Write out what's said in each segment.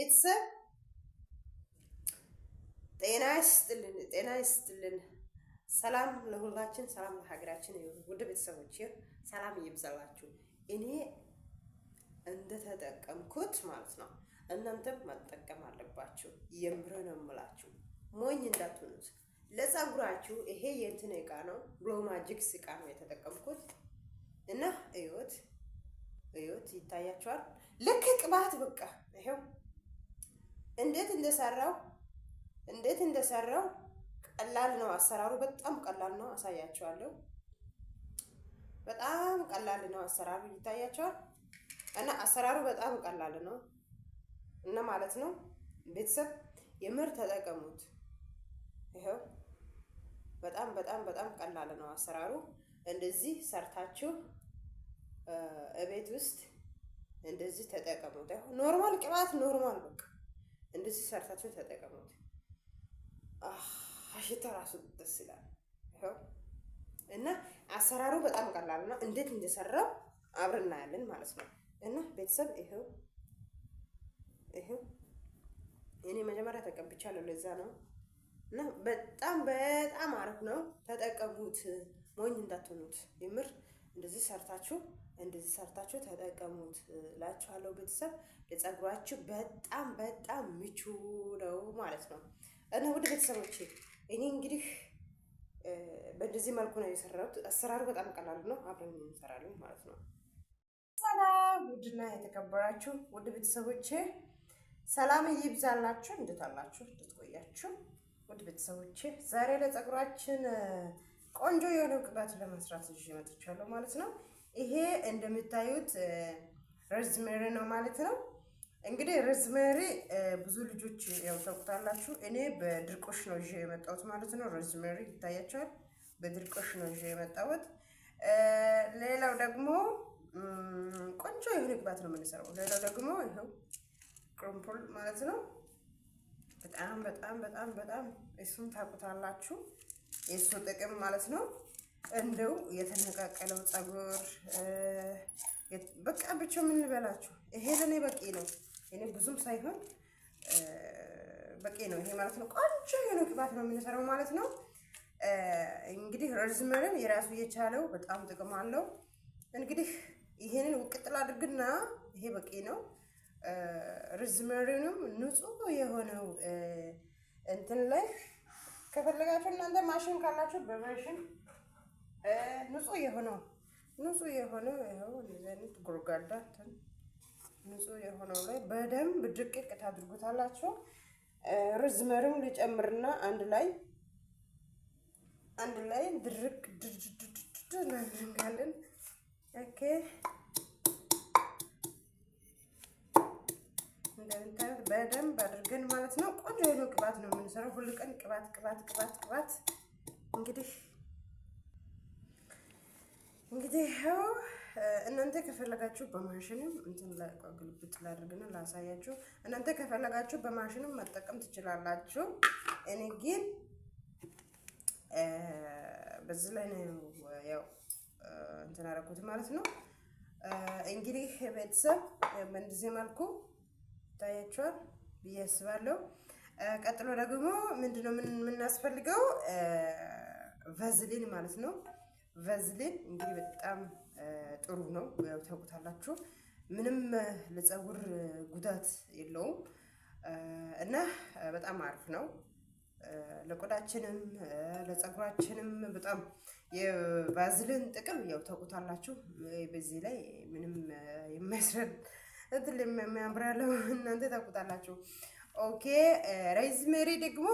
ቤተሰብ ጤና ይስጥልን። ሰላም ለሁላችን፣ ሰላም ለሀገራችን ይሁን። ውድ ቤተሰቦች ሰላም ይብዛላችሁ። እኔ እንደተጠቀምኩት ማለት ነው እናንተም መጠቀም አለባችሁ። የምር ነው የምላችሁ፣ ሞኝ እንዳትሆኑት። ለፀጉራችሁ ይሄ የእንትን እቃ ነው፣ ግሎ ማጂክስ እቃ ነው የተጠቀምኩት እና እዩት ይታያችኋል። ልክ ቅባት በቃ ይሄው እንዴት እንደሰራው ቀላል ነው አሰራሩ፣ በጣም ቀላል ነው። አሳያችኋለሁ። በጣም ቀላል ነው አሰራሩ፣ ይታያችኋል። እና አሰራሩ በጣም ቀላል ነው እና ማለት ነው ቤተሰብ የምር ተጠቀሙት። ይሄው በጣም ቀላል ነው አሰራሩ። እንደዚህ ሰርታችሁ እቤት ውስጥ እንደዚህ ተጠቀሙት። ኖርማል ቅባት ኖርማል በቃ እንደዚህ ሰርታችሁ ተጠቀሙት። አሽታ ራሱ ደስ ይላል። ይሄው እና አሰራሩ በጣም ቀላል ነው። እንዴት እንደሰራው አብረን እናያለን ማለት ነው። እና ቤተሰብ ይሄው እኔ መጀመሪያ ተቀብቻለሁ፣ ለዛ ነው። እና በጣም አሪፍ ነው። ተጠቀሙት፣ ሞኝ እንዳትሆኑት። የምር እንደዚህ ሰርታችሁ ተጠቀሙት እላችኋለሁ ቤተሰብ። ለፀጉራችሁ በጣም ምቹ ነው ማለት ነው። እና ውድ ቤተሰቦቼ እኔ እንግዲህ በእንደዚህ መልኩ ነው የሰራሁት። አሰራሩ በጣም ቀላል ነው። አብረን እንሰራለን ማለት ነው። ሰላም ውድና የተከበራችሁ ውድ ቤተሰቦቼ ሰላም ይብዛላችሁ። እንዴት አላችሁ? እንዴት ቆያችሁ? ውድ ቤተሰቦቼ ዛሬ ለፀጉራችን ቆንጆ የሆነ ቅባት ለመስራት ይዤ መጥቻለሁ ማለት ነው። ይሄ እንደምታዩት ሮዝሜሪ ነው ማለት ነው። እንግዲህ ሮዝሜሪ ብዙ ልጆች ያው ታውቁታላችሁ። እኔ በድርቆሽ ነው ይዤ የመጣሁት ማለት ነው። ሮዝሜሪ ይታያችኋል። በድርቆሽ ነው ይዤ የመጣሁት። ሌላው ደግሞ ቆንጆ የሆነ ቅባት ነው የምንሰራው። ሌላው ደግሞ ይሄው ቅርንፉል ማለት ነው። በጣም እሱም ታውቁታላችሁ፣ የሱ ጥቅም ማለት ነው። እንደው የተነቃቀለው ፀጉር በቃ ብቻ ምን ልበላችሁ፣ ይሄ ለኔ በቂ ነው። እኔ ብዙም ሳይሆን በቂ ነው ይሄ ማለት ነው። ቆንጆ የሆነ ቅባት ነው የምንሰራው ማለት ነው። እንግዲህ ሮዝሜሪም የራሱ የቻለው በጣም ጥቅም አለው። እንግዲህ ይሄንን ውቅጥል አድርግና ይሄ በቂ ነው። ሮዝሜሪንም ንጹህ የሆነው እንትን ላይ ከፈለጋችሁ እናንተ ማሽን ካላችሁ በማሽን ንጹህ የሆነው ይሄው እንደዚህ ጎርጋዳ ንጹህ የሆነው ላይ በደንብ ድቅቅ ታድርጉታላችሁ። ሮዝሜሪም ልጨምርና አንድ ላይ ድርቅ እናደርጋለን። ኦኬ እንደምታዩት በደንብ አድርገን ማለት ነው። ቆንጆ የሆነ ቅባት ነው የምንሰራው። ሁሉ ቀን ቅባት እንግዲህ ይኸው እናንተ ከፈለጋችሁ በማሽንም እንትን ላይ ግልብጥ ላድርግና ላሳያችሁ። እናንተ ከፈለጋችሁ በማሽንም መጠቀም ትችላላችሁ። እኔ ግን በዚህ ላይ ነው ያው እንትን አደረኩት ማለት ነው። እንግዲህ ቤተሰብ በእንደዚህ መልኩ ታያችኋል ብዬ አስባለሁ። ቀጥሎ ደግሞ ምንድነው የምናስፈልገው? ቫዝሊን ማለት ነው። ቫዝሊን እንግዲህ በጣም ጥሩ ነው፣ ያው ታውቁታላችሁ። ምንም ለፀጉር ጉዳት የለውም እና በጣም አሪፍ ነው ለቆዳችንም ለፀጉራችንም። በጣም የቫዝሊን ጥቅም ያው ታውቁታላችሁ። በዚህ ላይ ምንም የሚያስረድ እንትን የሚያምራለው እናንተ ታውቁታላችሁ። ኦኬ ሮዝሜሪ ደግሞ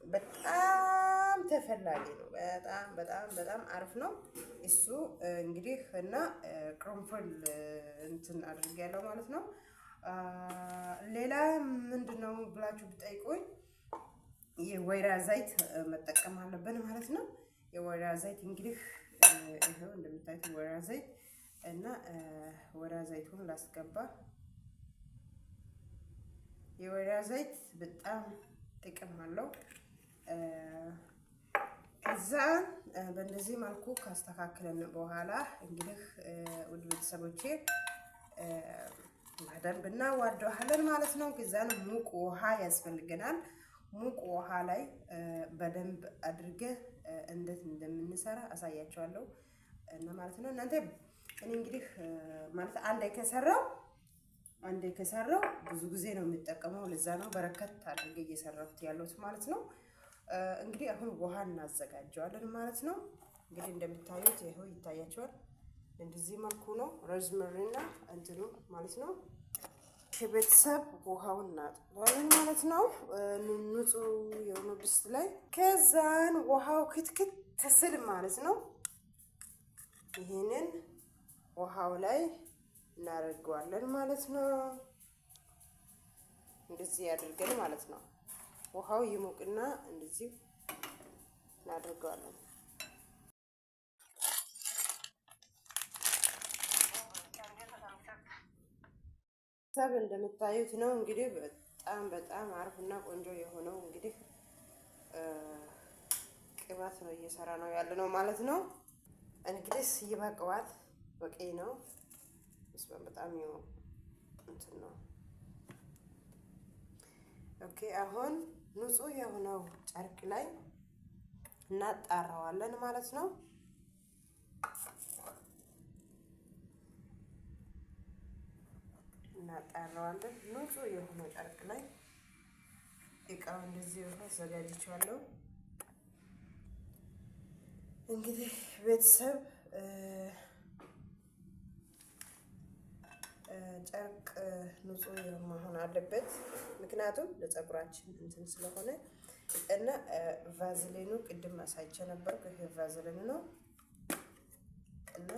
በጣም ተፈላጊ ነው። በጣም አሪፍ ነው እሱ እንግዲህ። እና ቅርንፉል እንትን አድርጌያለሁ ማለት ነው። ሌላ ምንድነው ብላችሁ ብጠይቁኝ የወይራ ዘይት መጠቀም አለብን ማለት ነው። የወይራ ዘይት እንግዲህ ይሄው እንደምታዩት ወይራ ዘይት እና ወይራ ዘይቱን ላስገባ። የወይራ ዘይት በጣም ጥቅም አለው። ከዛ በእንደዚህ መልኩ ካስተካከለን በኋላ እንግዲህ ውድ ቤተሰቦቼ በደንብ እናዋህደዋለን ማለት ነው። ከዛን ሙቅ ውሃ ያስፈልገናል። ሙቅ ውሃ ላይ በደንብ አድርገህ እንዴት እንደምንሰራ አሳያቸዋለሁ እና ማለት ነው። እናንተ እኔ እንግዲህ ማለት አንዴ ከሰራው ብዙ ጊዜ ነው የሚጠቀመው። ለዛ ነው በረከት አድርጌ እየሰራሁት ያለሁት ማለት ነው። እንግዲህ አሁን ውሃ እናዘጋጀዋለን ማለት ነው። እንግዲህ እንደምታዩት ይሄው ይታያቸዋል። እንደዚህ መልኩ ነው ሮዝመሪና እንትኑ ማለት ነው። ቤተሰብ ውሃውን እናጥበዋለን ማለት ነው። ንጹህ የሆነ ድስት ላይ ከዛን ውሃው ክትክት ተስል ማለት ነው። ይሄንን ውሃው ላይ እናደርገዋለን ማለት ነው። እንደዚህ ያድርገን ማለት ነው። ውሃው ይሞቅና እንደዚህ እናደርገዋለን። ሰብ እንደምታዩት ነው እንግዲህ በጣም አሪፍና ቆንጆ የሆነው እንግዲህ ቅባት ነው እየሰራ ነው ያለ ነው ማለት ነው። እንግዲህ ይበቃዋል፣ በቂ ነው። በጣም እንትን ነው። ኦኬ አሁን ንጹህ የሆነው ጨርቅ ላይ እናጣራዋለን ማለት ነው። እናጣራዋለን ንጹህ የሆነው ጨርቅ ላይ እቃው እንደዚህ አዘጋጅቻለሁ። እንግዲህ ቤተሰብ ጨርቅ ንጹህ መሆን አለበት፣ ምክንያቱም ለፀጉራችን እንትን ስለሆነ እና ቫዝሊኑ ቅድም አሳይቼ ነበር። ይሄ ቫዝሊኑ ነው እና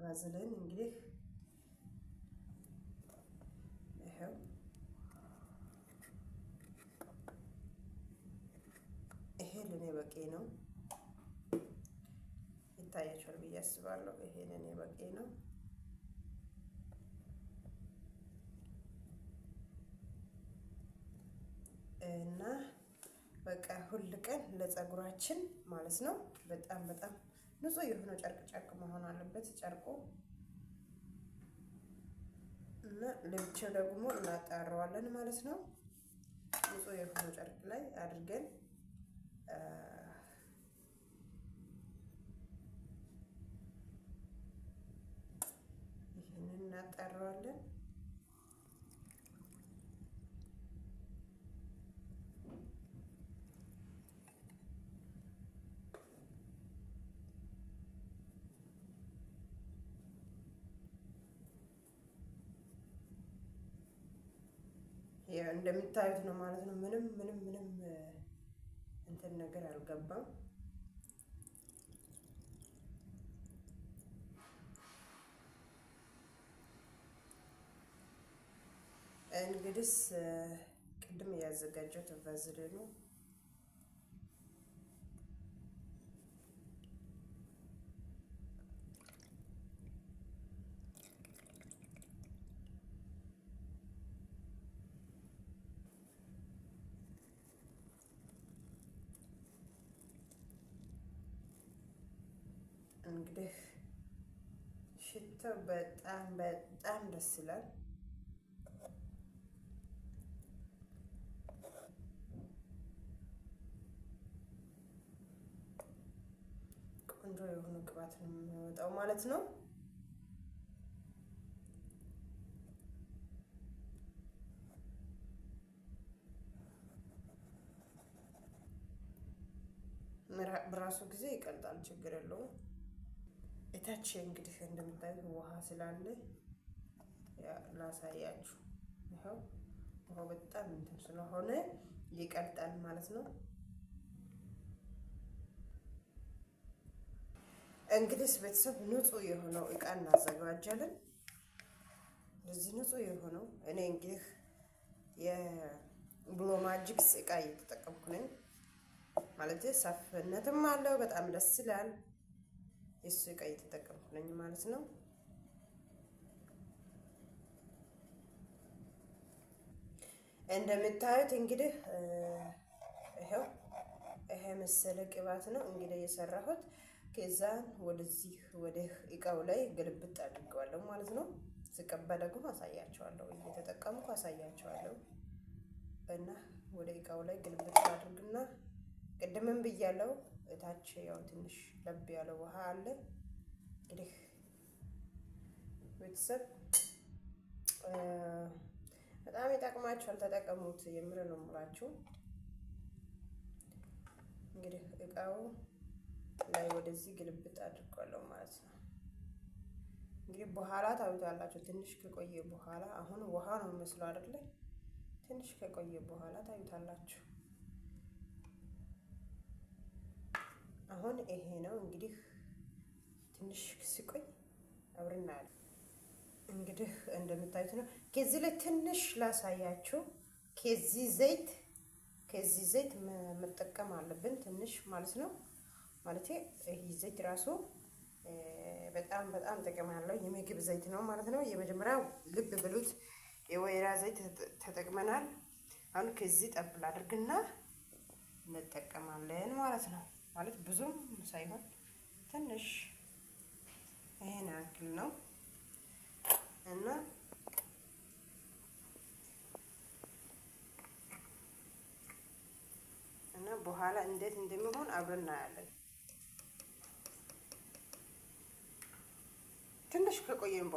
ቫዝሊን እንግዲህ ይሄው ይሄ ለኔ በቂ ነው። ይታያችኋል ብዬ አስባለሁ። ይሄ ለኔ በቂ ነው። እና በቃ ሁል ቀን ለፀጉራችን ማለት ነው በጣም ንጹህ የሆነ ጨርቅ መሆን አለበት ጨርቁ። እና ለብቻው ደግሞ እናጣራዋለን ማለት ነው። ንጹህ የሆነ ጨርቅ ላይ አድርገን ይሄንን እናጣራዋለን። እንደምታዩት ነው ማለት ነው። ምንም እንትን ነገር አልገባም። እንግዲህ ቅድም ያዘጋጀሁት ቫዝሊኑ እንግዲህ ሽታው በጣም ደስ ይላል። ቆንጆ የሆነ ቅባት ነው የሚወጣው ማለት ነው። በራሱ ጊዜ ይቀልጣል፣ ችግር የለውም። እታች እንግዲህ እንደምታዩት ውሃ ስላለ ላሳያችሁ። ይሄው ውሃው በጣም እንትን ስለሆነ ይቀልጣል ማለት ነው። እንግዲህ ቤተሰብ ንጹህ የሆነው እቃ እናዘጋጃለን። እዚህ ንጹህ የሆነው እኔ እንግዲህ የብሎ ማጂክስ እቃ እየተጠቀምኩ ነኝ ማለት ሰፍነትም አለው፣ በጣም ደስ ይላል። የሱ እቃ እየተጠቀምኩ ነኝ ማለት ነው። እንደምታዩት እንግዲህ ይሄው ይሄ መሰለ ቅባት ነው እንግዲህ የሰራሁት። ከዛን ወደዚህ ወደ እቃው ላይ ግልብጥ አድርገዋለሁ ማለት ነው። ስቀባ ደግሞ አሳያቸዋለሁ፣ እየተጠቀምኩ አሳያቸዋለሁ። እና ወደ እቃው ላይ ግልብጥ አድርግና ቅድምም ብያለሁ፣ እታች ያው ትንሽ ለብ ያለው ውሃ አለ። እንግዲህ ቤተሰብ በጣም ይጠቅማችኋል፣ ተጠቀሙት። የምር ነው የምላችሁ። እንግዲህ እቃው ላይ ወደዚህ ግልብጥ አድርጓለሁ ማለት ነው። እንግዲህ በኋላ ታዩታላችሁ። ትንሽ ከቆየ በኋላ አሁን ውሃ ነው የሚመስለው አይደለ? ትንሽ ከቆየ በኋላ ታዩታላችሁ። አሁን ይሄ ነው እንግዲህ ትንሽ ሲቆይ አብረን እናያለን። እንግዲህ እንደምታዩት ነው። ከዚህ ላይ ትንሽ ላሳያችሁ። ከዚህ ዘይት መጠቀም አለብን ትንሽ ማለት ነው። ማለት ይሄ ዘይት ራሱ በጣም ጥቅም ያለው የምግብ ዘይት ነው ማለት ነው። የመጀመሪያው ልብ ብሉት፣ የወይራ ዘይት ተጠቅመናል። አሁን ከዚህ ጠብል አድርግና እንጠቀማለን ማለት ነው። ማለት ብዙም ሳይሆን ትንሽ ይሄን ያክል ነው እና በኋላ እንዴት እንደሚሆን አብረን እናያለን። ትንሽ ከቆየን